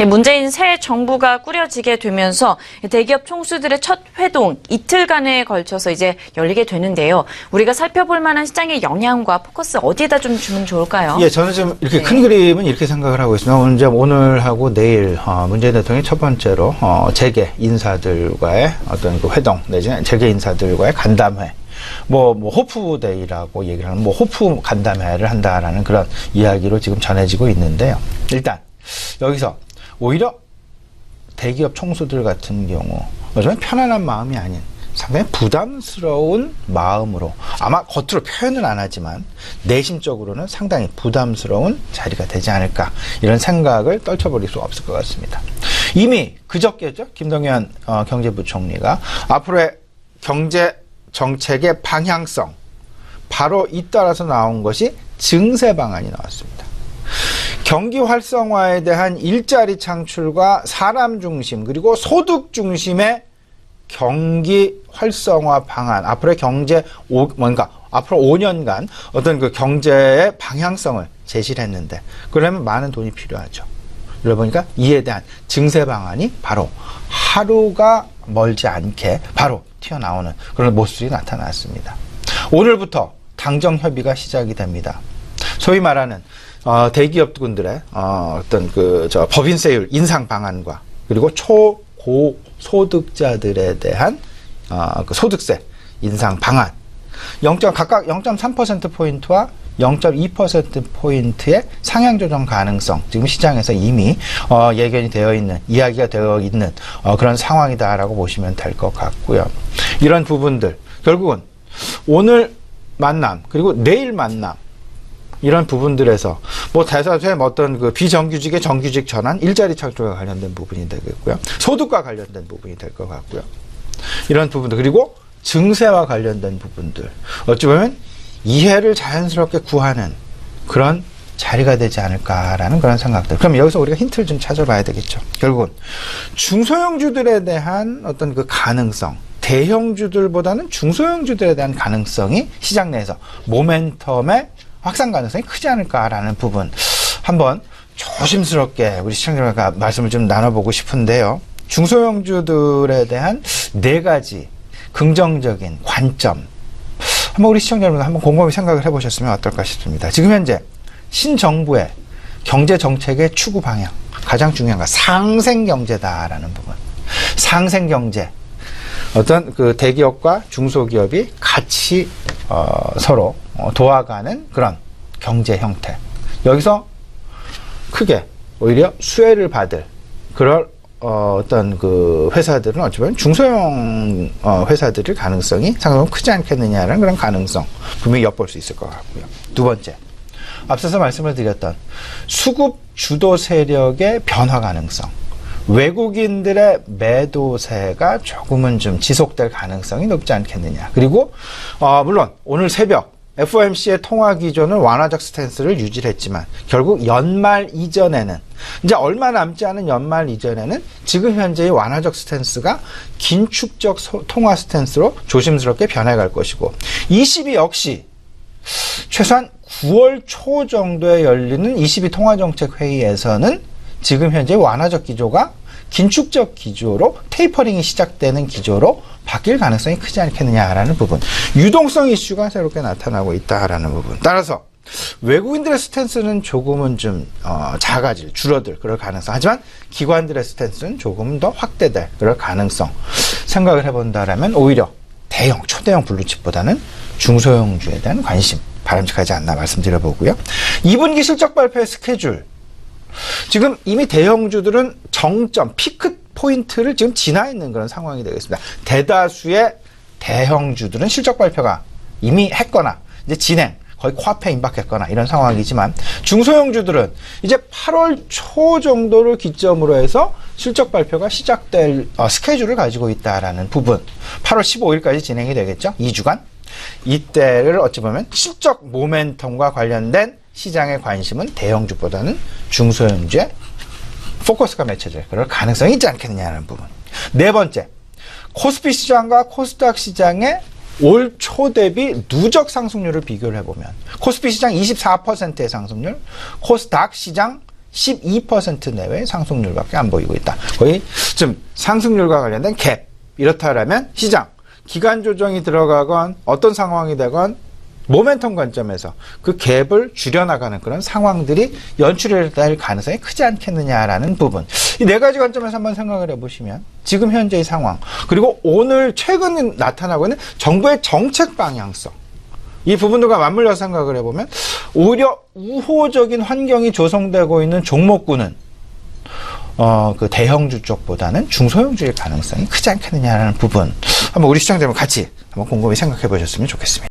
문재인 새 정부가 꾸려지게 되면서 대기업 총수들의 첫 회동 이틀간에 걸쳐서 이제 열리게 되는데요. 우리가 살펴볼 만한 시장의 영향과 포커스 어디에다 좀 주면 좋을까요? 예, 저는 지금 이렇게 큰 그림은 이렇게 생각을 하고 있습니다. 오늘하고 내일 문재인 대통령이 첫 번째로 재계 인사들과의 어떤 그 회동 내지는 재계 인사들과의 간담회. 호프데이라고 얘기를 하는, 호프 간담회를 한다라는 그런 이야기로 지금 전해지고 있는데요. 일단, 여기서 오히려 대기업 총수들 같은 경우, 요즘에 편안한 마음이 아닌 상당히 부담스러운 마음으로, 아마 겉으로 표현은 안 하지만 내심적으로는 상당히 부담스러운 자리가 되지 않을까, 이런 생각을 떨쳐버릴 수 없을 것 같습니다. 이미 그저께죠, 김동연 경제부총리가 앞으로의 경제 정책의 방향성, 바로 잇따라서 나온 것이 증세 방안이 나왔습니다. 경기 활성화에 대한 일자리 창출과 사람 중심 그리고 소득 중심의 경기 활성화 방안, 앞으로의 앞으로 5년간 어떤 그 경제의 방향성을 제시를 했는데, 그러면 많은 돈이 필요하죠. 그러니까 이에 대한 증세 방안이 바로 하루가 멀지 않게 바로 튀어나오는 그런 모습이 나타났습니다. 오늘부터 당정 협의가 시작이 됩니다. 소위 말하는 대기업군들의 어떤 법인세율 인상 방안과 그리고 초고 소득자들에 대한 그 소득세 인상 방안, 각각 0.3%포인트와 0.2%포인트의 상향 조정 가능성, 지금 시장에서 이미 예견이 되어 있는, 이야기가 되어 있는 그런 상황이다라고 보시면 될 것 같고요. 이런 부분들, 결국은 오늘 만남 그리고 내일 만남, 이런 부분들에서 대사의 어떤 그 비정규직의 정규직 전환, 일자리 창출과 관련된 부분이 되겠고요. 소득과 관련된 부분이 될 것 같고요. 이런 부분들, 그리고 증세와 관련된 부분들, 어찌 보면 이해를 자연스럽게 구하는 그런 자리가 되지 않을까라는 그런 생각들. 그럼 여기서 우리가 힌트를 좀 찾아봐야 되겠죠. 결국은 중소형주들에 대한 어떤 그 가능성, 대형주들보다는 중소형주들에 대한 가능성이 시장 내에서 모멘텀의 확산 가능성이 크지 않을까라는 부분, 한번 조심스럽게 우리 시청자들과 말씀을 좀 나눠보고 싶은데요. 중소형주들에 대한 4가지 긍정적인 관점, 한번 우리 시청자 여러분 한번 곰곰이 생각을 해보셨으면 어떨까 싶습니다. 지금 현재 신정부의 경제 정책의 추구 방향, 가장 중요한 건 상생경제다라는 부분. 상생경제, 어떤 그 대기업과 중소기업이 같이 서로 도와가는 그런 경제 형태. 여기서 크게 오히려 수혜를 받을 그럴 어떤 그 회사들은 어쩌면 중소형 회사들일 가능성이 상당히 크지 않겠느냐라는 그런 가능성 분명히 엿볼 수 있을 것 같고요. 두 번째, 앞서서 말씀을 드렸던 수급 주도 세력의 변화 가능성, 외국인들의 매도세가 조금은 좀 지속될 가능성이 높지 않겠느냐. 그리고 물론 오늘 새벽 FOMC의 통화 기조는 완화적 스탠스를 유지를 했지만, 결국 연말 이전에는, 이제 얼마 남지 않은 연말 이전에는 지금 현재의 완화적 스탠스가 긴축적 통화 스탠스로 조심스럽게 변해갈 것이고, ECB 역시 최소한 9월 초 정도에 열리는 ECB 통화정책회의에서는 지금 현재 완화적 기조가 긴축적 기조로, 테이퍼링이 시작되는 기조로 바뀔 가능성이 크지 않겠느냐라는 부분, 유동성 이슈가 새롭게 나타나고 있다라는 부분. 따라서 외국인들의 스탠스는 조금은 좀 작아질, 줄어들 그럴 가능성, 하지만 기관들의 스탠스는 조금 더 확대될 그럴 가능성 생각을 해본다라면, 오히려 대형, 초대형 블루칩보다는 중소형주에 대한 관심 바람직하지 않나 말씀드려보고요. 2분기 실적 발표의 스케줄, 지금 이미 대형주들은 정점, 피크 포인트를 지금 지나 있는 그런 상황이 되겠습니다. 대다수의 대형주들은 실적 발표가 이미 했거나 이제 진행, 거의 코앞에 임박했거나 이런 상황이지만, 중소형주들은 이제 8월 초 정도를 기점으로 해서 실적 발표가 시작될 스케줄을 가지고 있다라는 부분, 8월 15일까지 진행이 되겠죠. 2주간. 이때를 어찌 보면 실적 모멘텀과 관련된 시장의 관심은 대형주보다는 중소형주에 포커스가 맺혀질 그럴 가능성이 있지 않겠느냐는 부분. 네 번째, 코스피 시장과 코스닥 시장의 올 초 대비 누적 상승률을 비교를 해보면, 코스피 시장 24%의 상승률, 코스닥 시장 12% 내외의 상승률밖에 안 보이고 있다. 거의 좀 상승률과 관련된 갭. 이렇다라면 시장, 기간 조정이 들어가건 어떤 상황이 되건 모멘텀 관점에서 그 갭을 줄여나가는 그런 상황들이 연출이 될 가능성이 크지 않겠느냐라는 부분. 이 네 가지 관점에서 한번 생각을 해보시면 지금 현재의 상황, 그리고 오늘 최근 나타나고 있는 정부의 정책 방향성, 이 부분들과 맞물려 생각을 해보면 오히려 우호적인 환경이 조성되고 있는 종목군은 그 대형주 쪽보다는 중소형주의 가능성이 크지 않겠느냐라는 부분, 한번 우리 시청자분 같이 한번 곰곰이 생각해 보셨으면 좋겠습니다.